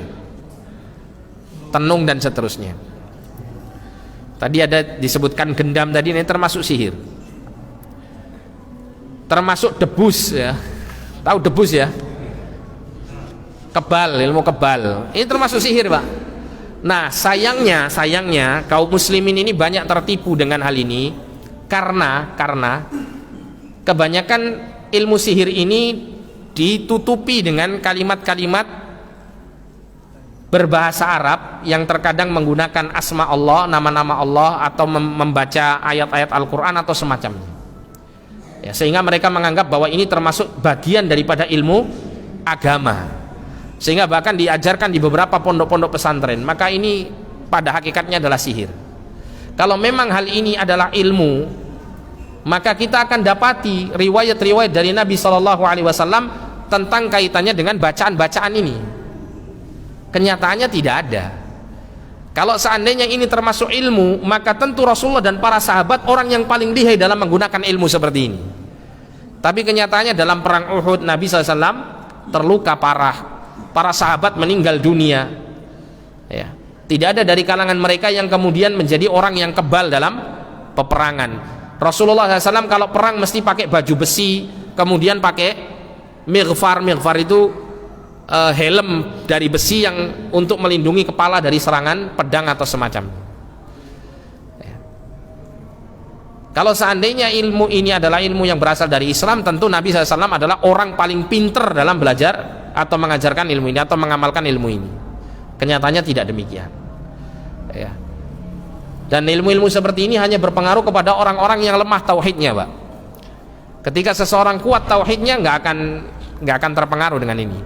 tenung dan seterusnya. Tadi ada disebutkan gendam tadi, ini termasuk sihir, termasuk debus ya, tahu debus ya, kebal, ilmu kebal, ini termasuk sihir Pak. Nah sayangnya kaum muslimin ini banyak tertipu dengan hal ini karena kebanyakan ilmu sihir ini ditutupi dengan kalimat-kalimat berbahasa Arab yang terkadang menggunakan asma Allah, nama-nama Allah, atau membaca ayat-ayat Al-Quran atau semacamnya ya, sehingga mereka menganggap bahwa ini termasuk bagian daripada ilmu agama, sehingga bahkan diajarkan di beberapa pondok-pondok pesantren. Maka ini pada hakikatnya adalah sihir. Kalau memang hal ini adalah ilmu, maka kita akan dapati riwayat-riwayat dari Nabi SAW tentang kaitannya dengan bacaan-bacaan ini. Kenyataannya tidak ada. Kalau seandainya ini termasuk ilmu, maka tentu Rasulullah dan para sahabat orang yang paling lihai dalam menggunakan ilmu seperti ini. Tapi kenyataannya dalam perang Uhud Nabi SAW terluka parah, para sahabat meninggal dunia ya. Tidak ada dari kalangan mereka yang kemudian menjadi orang yang kebal dalam peperangan. Rasulullah SAW kalau perang mesti pakai baju besi, kemudian pakai mighfar itu helm dari besi yang untuk melindungi kepala dari serangan pedang atau semacam ya. Kalau seandainya ilmu ini adalah ilmu yang berasal dari Islam, tentu Nabi SAW adalah orang paling pinter dalam belajar atau mengajarkan ilmu ini atau mengamalkan ilmu ini. Kenyataannya tidak demikian ya. Dan ilmu-ilmu seperti ini hanya berpengaruh kepada orang-orang yang lemah tauhidnya Pak. Ketika seseorang kuat tauhidnya nggak akan terpengaruh dengan ini.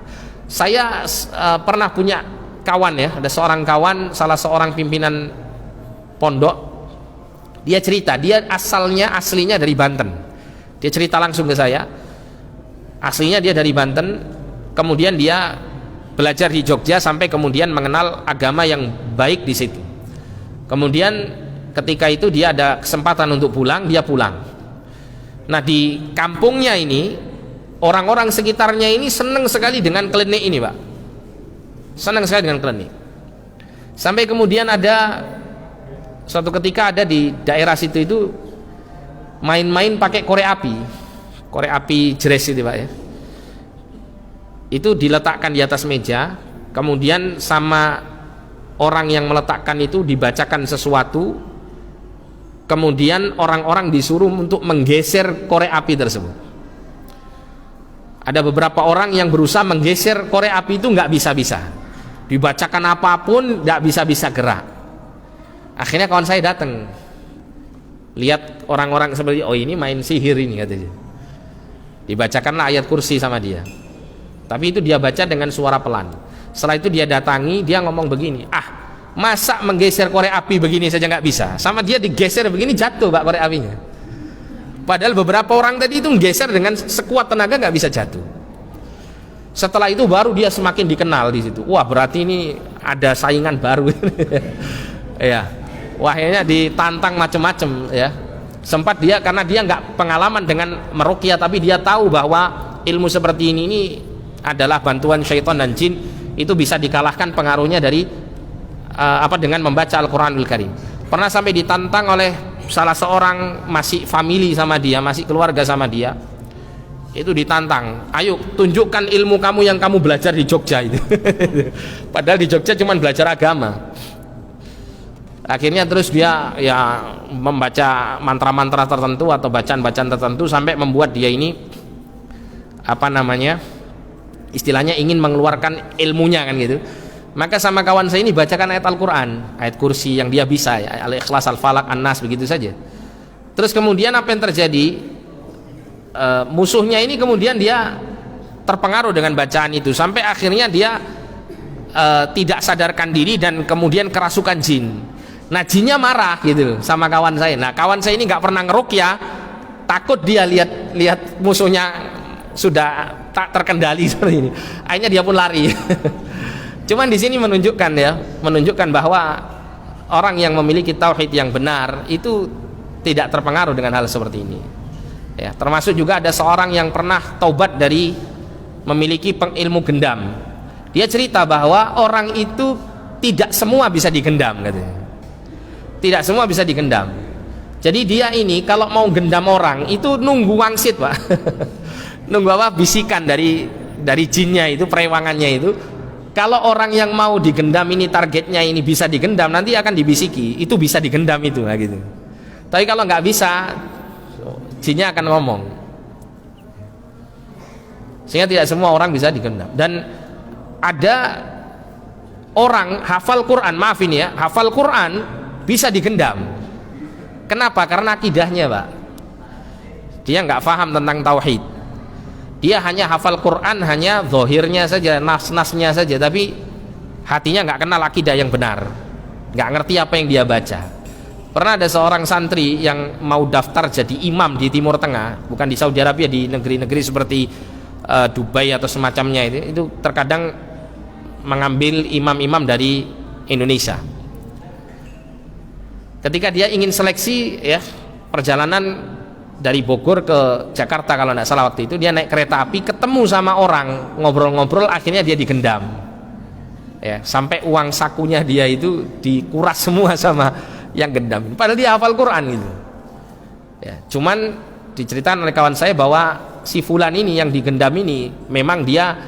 Saya pernah punya kawan ya, ada seorang kawan, salah seorang pimpinan pondok, dia cerita, dia aslinya dari Banten. Dia cerita langsung ke saya, aslinya dia dari Banten, kemudian dia belajar di Jogja sampai kemudian mengenal agama yang baik di situ. Kemudian ketika itu dia ada kesempatan untuk pulang, dia pulang. Nah di kampungnya ini orang-orang sekitarnya ini senang sekali dengan klinik ini Pak, senang sekali dengan klinik. Sampai kemudian ada suatu ketika ada di daerah situ itu main-main pakai korek api jeres itu Pak ya. Itu diletakkan di atas meja, kemudian sama orang yang meletakkan itu dibacakan sesuatu, kemudian orang-orang disuruh untuk menggeser korek api tersebut. Ada beberapa orang yang berusaha menggeser korek api itu nggak bisa-bisa, dibacakan apapun nggak bisa-bisa gerak. Akhirnya kawan saya datang, lihat orang-orang seperti oh ini main sihir ini katanya. Dibacakanlah ayat kursi sama dia, tapi itu dia baca dengan suara pelan. Setelah itu dia datangi, dia ngomong begini, masa menggeser korek api begini saja nggak bisa, sama dia digeser begini jatuh Pak korek apinya. Padahal beberapa orang tadi itu menggeser dengan sekuat tenaga nggak bisa jatuh. Setelah itu baru dia semakin dikenal di situ. Wah berarti ini ada saingan baru. Ya, wahnya ditantang macam-macam ya. Sempat dia karena dia nggak pengalaman dengan meruqyah, tapi dia tahu bahwa ilmu seperti ini adalah bantuan syaitan dan jin, itu bisa dikalahkan pengaruhnya dari dengan membaca Al-Quranul Karim. Pernah sampai ditantang oleh salah seorang masih family sama dia, masih keluarga sama dia, itu ditantang, ayo tunjukkan ilmu kamu yang kamu belajar di Jogja itu. Padahal di Jogja cuma belajar agama. Akhirnya terus dia ya membaca mantra-mantra tertentu atau bacaan-bacaan tertentu sampai membuat dia ini istilahnya ingin mengeluarkan ilmunya kan gitu. Maka sama kawan saya ini bacakan ayat Al-Quran, ayat kursi yang dia bisa ya, Al-Ikhlas, Al-Falaq, An-Nas, begitu saja. Terus kemudian apa yang terjadi? Musuhnya ini kemudian dia terpengaruh dengan bacaan itu, sampai akhirnya dia tidak sadarkan diri dan kemudian kerasukan jin. Nah jinnya marah gitu sama kawan saya. Nah kawan saya ini nggak pernah ngeruqyah, takut dia lihat musuhnya sudah tak terkendali seperti ini. Akhirnya dia pun lari. Cuman di sini menunjukkan bahwa orang yang memiliki tauhid yang benar itu tidak terpengaruh dengan hal seperti ini. Ya, termasuk juga ada seorang yang pernah taubat dari memiliki ilmu gendam. Dia cerita bahwa orang itu tidak semua bisa digendam katanya. Tidak semua bisa digendam. Jadi dia ini kalau mau gendam orang itu nunggu wangsit, Pak. Nunggu apa? Bisikan dari jinnya itu, perewangannya itu. Kalau orang yang mau digendam ini targetnya ini bisa digendam, nanti akan dibisiki, itu bisa digendam itu lah gitu. Tapi kalau nggak bisa, jinnya akan ngomong. Sehingga tidak semua orang bisa digendam. Dan ada orang hafal Quran, maaf ini ya, hafal Quran bisa digendam. Kenapa? Karena akidahnya, Pak. Dia nggak paham tentang tauhid. Dia hanya hafal Quran, hanya zahirnya saja, nas-nasnya saja, tapi hatinya nggak kenal akidah yang benar, nggak ngerti apa yang dia baca. Pernah ada seorang santri yang mau daftar jadi imam di Timur Tengah, bukan di Saudi Arabia, di negeri-negeri seperti Dubai atau semacamnya, itu terkadang mengambil imam-imam dari Indonesia. Ketika dia ingin seleksi ya, perjalanan dari Bogor ke Jakarta kalau tidak salah waktu itu, dia naik kereta api, ketemu sama orang, ngobrol-ngobrol, akhirnya dia digendam ya, sampai uang sakunya dia itu dikuras semua sama yang gendam, padahal dia hafal Quran gitu ya. Cuman diceritakan oleh kawan saya bahwa si fulan ini yang digendam ini memang dia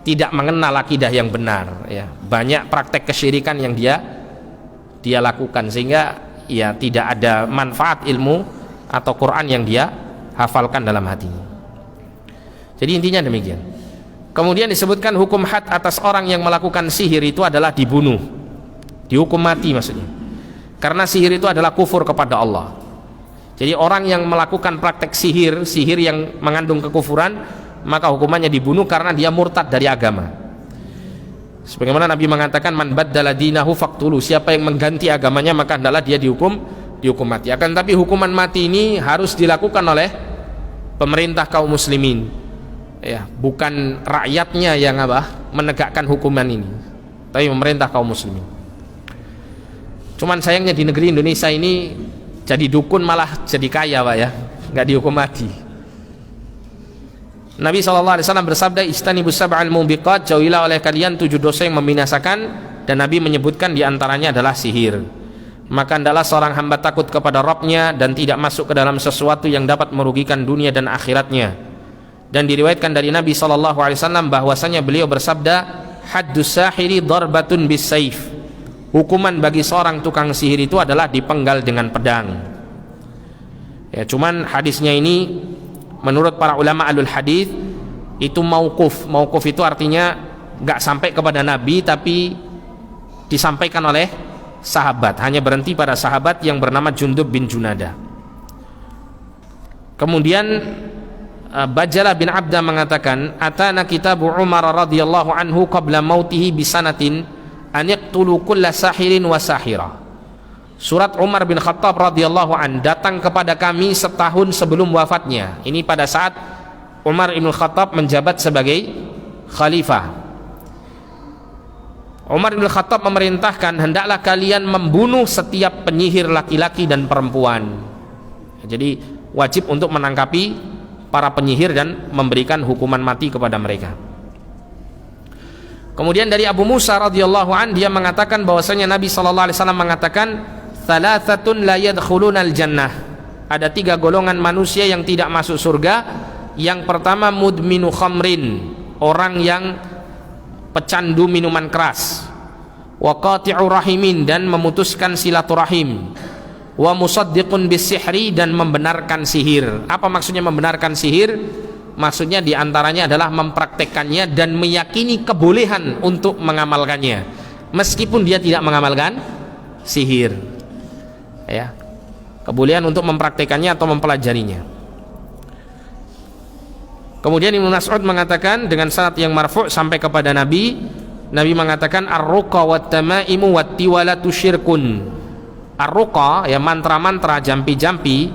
tidak mengenal akidah yang benar ya, banyak praktek kesyirikan yang dia lakukan, sehingga ya tidak ada manfaat ilmu atau Quran yang dia hafalkan dalam hatinya. Jadi intinya demikian. Kemudian disebutkan hukum had atas orang yang melakukan sihir itu adalah dibunuh, dihukum mati maksudnya, karena sihir itu adalah kufur kepada Allah. Jadi orang yang melakukan praktek sihir yang mengandung kekufuran, maka hukumannya dibunuh karena dia murtad dari agama. Sebagaimana Nabi mengatakan, man baddala dinahu faqtulu, siapa yang mengganti agamanya maka hendaklah dia dihukum mati. Akan tapi hukuman mati ini harus dilakukan oleh pemerintah kaum muslimin ya, bukan rakyatnya yang menegakkan hukuman ini, tapi pemerintah kaum muslimin. Cuman sayangnya di negeri Indonesia ini jadi dukun malah jadi kaya, Pak ya, nggak dihukum mati. Nabi SAW bersabda, istanibus sab'al mubiqat, jauhilah oleh kalian 7 dosa yang membinasakan, dan Nabi menyebutkan diantaranya adalah sihir. Maka hendaklah seorang hamba takut kepada Rabbnya dan tidak masuk ke dalam sesuatu yang dapat merugikan dunia dan akhiratnya. Dan diriwayatkan dari Nabi SAW bahwasanya beliau bersabda, haddus sahiri darbatun bis saif, hukuman bagi seorang tukang sihir itu adalah dipenggal dengan pedang ya. Cuman hadisnya ini menurut para ulama alul hadis itu mauquf. Mauquf itu artinya nggak sampai kepada Nabi, tapi disampaikan oleh sahabat, hanya berhenti pada sahabat yang bernama Jundub bin Junada. Kemudian Bajalah bin Abda mengatakan, atana kitabu Umar radhiyallahu anhu qabla mautihi bisanatin an yaqtulu kulla sahirin wa sahira. Surat Umar bin Khattab radhiyallahu an datang kepada kami setahun sebelum wafatnya. Ini pada saat Umar bin Khattab menjabat sebagai khalifah. Umar bin Khattab memerintahkan, hendaklah kalian membunuh setiap penyihir laki-laki dan perempuan. Jadi wajib untuk menangkapi para penyihir dan memberikan hukuman mati kepada mereka. Kemudian dari Abu Musa radhiyallahu an, dia mengatakan bahwasanya Nabi sallallahu alaihi wasallam mengatakan, thalathatun la yadkhulunal jannah, ada 3 golongan manusia yang tidak masuk surga. Yang pertama mudminu khamrin, orang yang pecandu minuman keras, wa qati'u rahimin, dan memutuskan silaturahim, wa musaddiqun bisihri, dan membenarkan sihir. Apa maksudnya membenarkan sihir? Maksudnya diantaranya adalah mempraktekkannya dan meyakini kebolehan untuk mengamalkannya meskipun dia tidak mengamalkan sihir ya, kebolehan untuk mempraktekkannya atau mempelajarinya. Kemudian Ibnu Mas'ud mengatakan dengan sanad yang marfu' sampai kepada Nabi mengatakan, ar-ruqa wat tamaimu wat tiwalatu syirkun. Ar-ruqa ya, mantra-mantra, jampi-jampi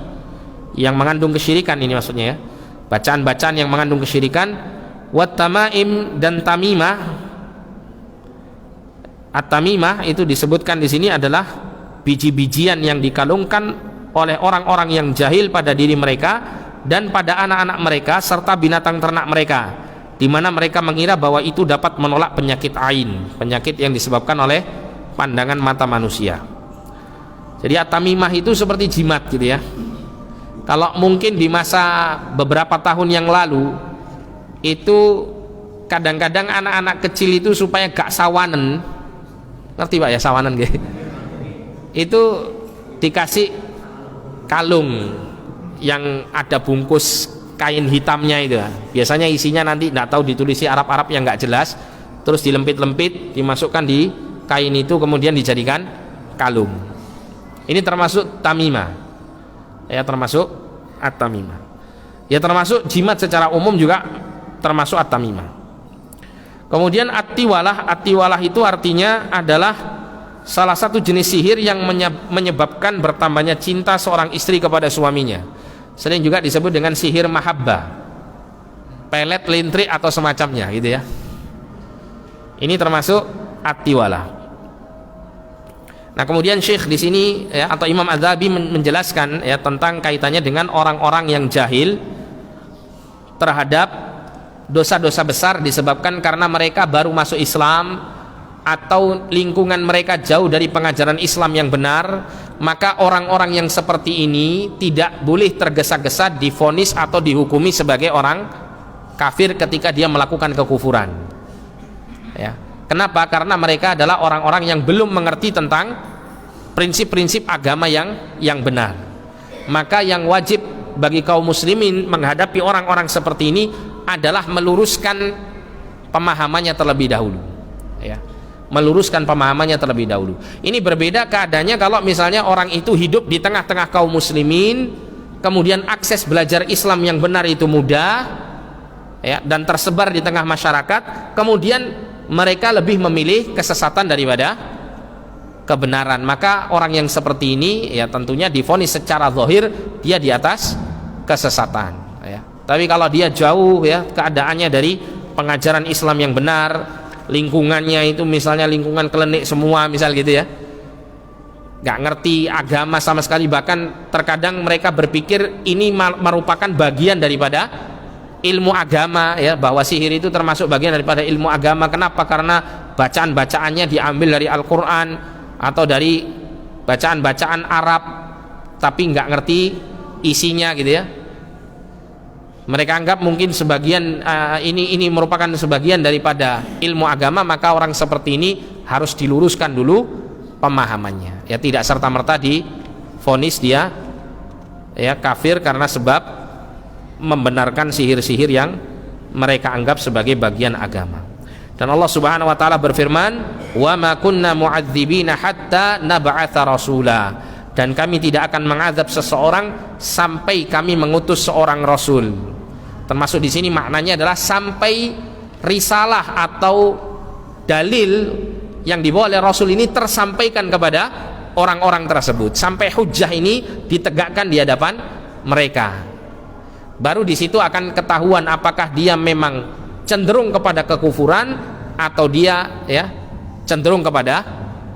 yang mengandung kesyirikan, ini maksudnya ya, bacaan-bacaan yang mengandung kesyirikan. Wat tamaim, dan tamimah. At-tamimah itu disebutkan di sini adalah biji-bijian yang dikalungkan oleh orang-orang yang jahil pada diri mereka dan pada anak-anak mereka serta binatang ternak mereka, di mana mereka mengira bahwa itu dapat menolak penyakit ain, penyakit yang disebabkan oleh pandangan mata manusia. Jadi at-tamimah itu seperti jimat gitu ya. Kalau mungkin di masa beberapa tahun yang lalu itu kadang-kadang anak-anak kecil itu supaya gak sawanen, ngerti Pak ya sawanen gitu, itu dikasih kalung yang ada bungkus kain hitamnya itu. Biasanya isinya nanti nggak tahu ditulisi Arab-Arab yang nggak jelas, terus dilempit-lempit, dimasukkan di kain itu, kemudian dijadikan kalung. Ini termasuk tamimah ya, termasuk at-tamimah ya, termasuk jimat secara umum juga termasuk at-tamimah. Kemudian at-tiwalah itu artinya adalah salah satu jenis sihir yang menyebabkan bertambahnya cinta seorang istri kepada suaminya. Sering juga disebut dengan sihir mahabbah, pelet, lintrik atau semacamnya gitu ya. Ini termasuk at-tiwalah. Nah, kemudian Syekh di sini ya, atau Imam Az-Zahabi menjelaskan ya tentang kaitannya dengan orang-orang yang jahil terhadap dosa-dosa besar disebabkan karena mereka baru masuk Islam atau lingkungan mereka jauh dari pengajaran Islam yang benar. Maka orang-orang yang seperti ini tidak boleh tergesa-gesa divonis atau dihukumi sebagai orang kafir ketika dia melakukan kekufuran ya. Kenapa? Karena mereka adalah orang-orang yang belum mengerti tentang prinsip-prinsip agama yang benar. Maka yang wajib bagi kaum muslimin menghadapi orang-orang seperti ini adalah meluruskan pemahamannya terlebih dahulu ya. Meluruskan pemahamannya terlebih dahulu. Ini berbeda keadaannya kalau misalnya orang itu hidup di tengah-tengah kaum muslimin, kemudian akses belajar Islam yang benar itu mudah ya, dan tersebar di tengah masyarakat, kemudian mereka lebih memilih kesesatan daripada kebenaran. Maka orang yang seperti ini ya tentunya divonis secara zahir dia di atas kesesatan ya. Tapi kalau dia jauh ya keadaannya dari pengajaran Islam yang benar, lingkungannya itu misalnya lingkungan klenik semua misal gitu ya, gak ngerti agama sama sekali, bahkan terkadang mereka berpikir ini merupakan bagian daripada ilmu agama ya, bahwa sihir itu termasuk bagian daripada ilmu agama. Kenapa? Karena bacaan-bacaannya diambil dari Al-Quran atau dari bacaan-bacaan Arab, tapi nggak ngerti isinya gitu ya. Mereka anggap mungkin sebagian ini merupakan sebagian daripada ilmu agama. Maka orang seperti ini harus diluruskan dulu pemahamannya ya, tidak serta-merta divonis dia ya kafir karena sebab membenarkan sihir-sihir yang mereka anggap sebagai bagian agama. Dan Allah Subhanahu wa taala berfirman, "Wa ma kunna mu'adzibina hatta nab'atsa rasula." Dan kami tidak akan mengazab seseorang sampai kami mengutus seorang rasul. Termasuk di sini maknanya adalah sampai risalah atau dalil yang dibawa oleh rasul ini tersampaikan kepada orang-orang tersebut, sampai hujjah ini ditegakkan di hadapan mereka. Baru di situ akan ketahuan apakah dia memang cenderung kepada kekufuran atau dia ya cenderung kepada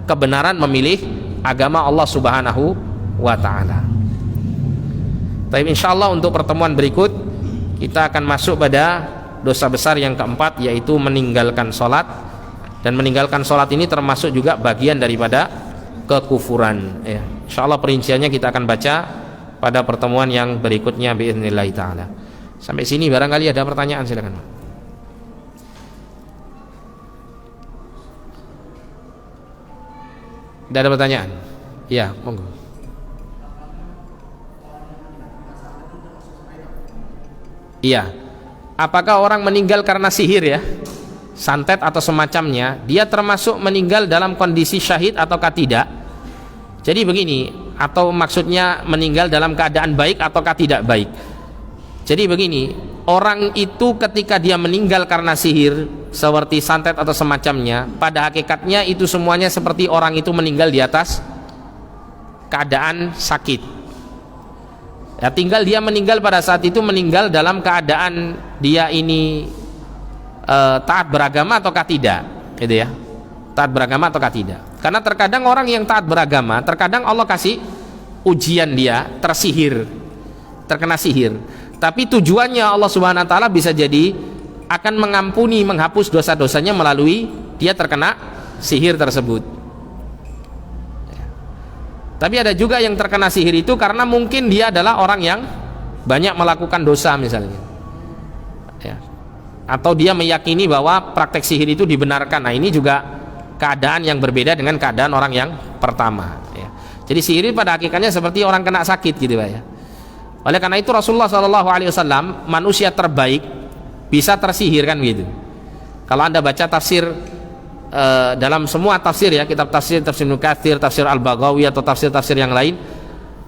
kebenaran, memilih agama Allah Subhanahu wa taala. Tapi insyaallah untuk pertemuan berikut kita akan masuk pada dosa besar yang keempat, yaitu meninggalkan sholat. Dan meninggalkan sholat ini termasuk juga bagian daripada kekufuran ya. Insyaallah perinciannya kita akan baca pada pertemuan yang berikutnya biidznillah taala. Sampai sini barangkali ada pertanyaan, silakan. Tidak ada pertanyaan? Iya, monggo. Iya. Apakah orang meninggal karena sihir ya, santet atau semacamnya, dia termasuk meninggal dalam kondisi syahid ataukah tidak? Jadi begini, atau maksudnya meninggal dalam keadaan baik ataukah tidak baik. Jadi begini, orang itu ketika dia meninggal karena sihir seperti santet atau semacamnya, pada hakikatnya itu semuanya seperti orang itu meninggal di atas keadaan sakit ya. Tinggal dia meninggal pada saat itu meninggal dalam keadaan dia ini taat beragama ataukah tidak gitu ya, taat beragama ataukah tidak. Karena terkadang orang yang taat beragama, terkadang Allah kasih ujian dia tersihir, terkena sihir, tapi tujuannya Allah Subhanahu wa taala bisa jadi akan mengampuni, menghapus dosa-dosanya melalui dia terkena sihir tersebut. Tapi ada juga yang terkena sihir itu karena mungkin dia adalah orang yang banyak melakukan dosa misalnya, ya. Atau dia meyakini bahwa praktek sihir itu dibenarkan. Nah, ini juga keadaan yang berbeda dengan keadaan orang yang pertama, ya. Jadi sihir pada hakikatnya seperti orang kena sakit gitu, Pak, ya. Oleh karena itu Rasulullah SAW, manusia terbaik, bisa tersihir kan gitu. Kalau Anda baca tafsir dalam semua tafsir, ya, kitab tafsir Ibnu Katsir, tafsir Al-Baghawi atau tafsir-tafsir yang lain,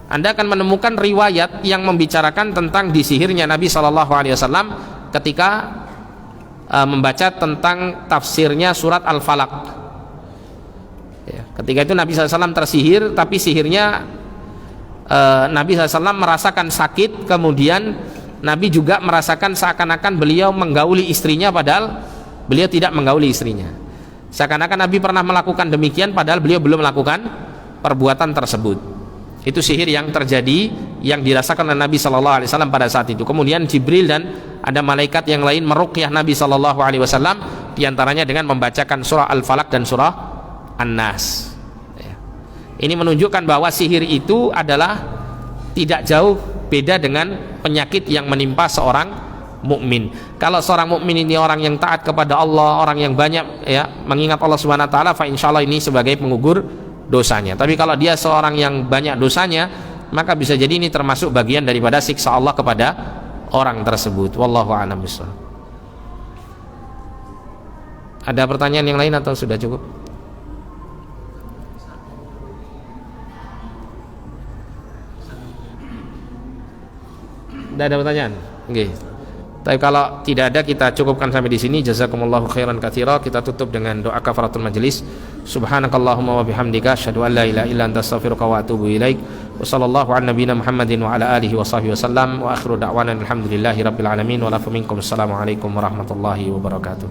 Anda akan menemukan riwayat yang membicarakan tentang disihirnya Nabi SAW ketika membaca tentang tafsirnya surat Al-Falaq, ya. Ketika itu Nabi SAW tersihir, tapi sihirnya Nabi SAW merasakan sakit, kemudian Nabi juga merasakan seakan-akan beliau menggauli istrinya padahal beliau tidak menggauli istrinya. Seakan-akan Nabi pernah melakukan demikian padahal beliau belum melakukan perbuatan tersebut. Itu sihir yang terjadi, yang dirasakan oleh Nabi SAW pada saat itu. Kemudian Jibril dan ada malaikat yang lain meruqyah Nabi SAW, diantaranya dengan membacakan surah Al-Falaq dan surah An-Nas. Ini menunjukkan bahwa sihir itu adalah tidak jauh beda dengan penyakit yang menimpa seorang mukmin. Kalau seorang mukmin ini orang yang taat kepada Allah, orang yang banyak, ya, mengingat Allah Subhanahu wa taala, fa insyaallah ini sebagai pengugur dosanya. Tapi kalau dia seorang yang banyak dosanya, maka bisa jadi ini termasuk bagian daripada siksa Allah kepada orang tersebut. Wallahu a'lam bishawab. Ada pertanyaan yang lain atau sudah cukup? Tidak ada pertanyaan? Oke. Tapi kalau tidak ada, kita cukupkan sampai di sini. Jazakumullahu khairan katsira. Kita tutup dengan doa kafaratul majelis. Subhanakallahumma wa bihamdika asyhadu an la ilaha illa anta astaghfiruka wa atubu ilaik. Wa sallallahu ala nabiyyina Muhammadin wa ala alihi wa sahbihi wasallam. Wa akhiru da'wana alhamdulillahi rabbil alamin wa lakum minkum. Assalamualaikum warahmatullahi wabarakatuh.